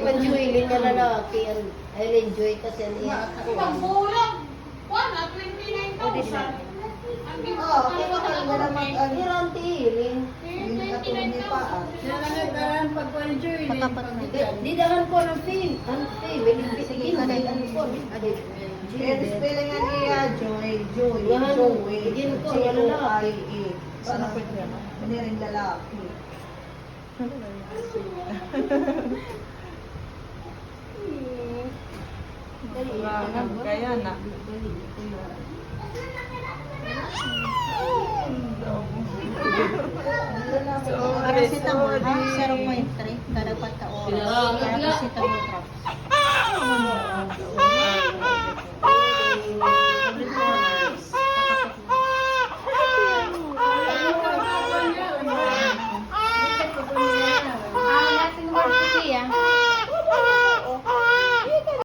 Pag-joy na lalaki, I'll enjoy kasi niya. Pagbulang. 29,000. Oo, kaya ka lang na mag-ano. Iranti iling. Yung katulong pa ah. Di dahan ko ng fee. Ang fee, sige ka na ano ko. Kaya spelling nga niya, Joy, Joy, Ngahan, Joey, bigyan ko, yung lalaki. J-O-I-E. Sana pwede naman. Hindi rin lalaki. Kaya na. Paracetamol, ha? 0.3 kada pagka oras. Paracetamol drops.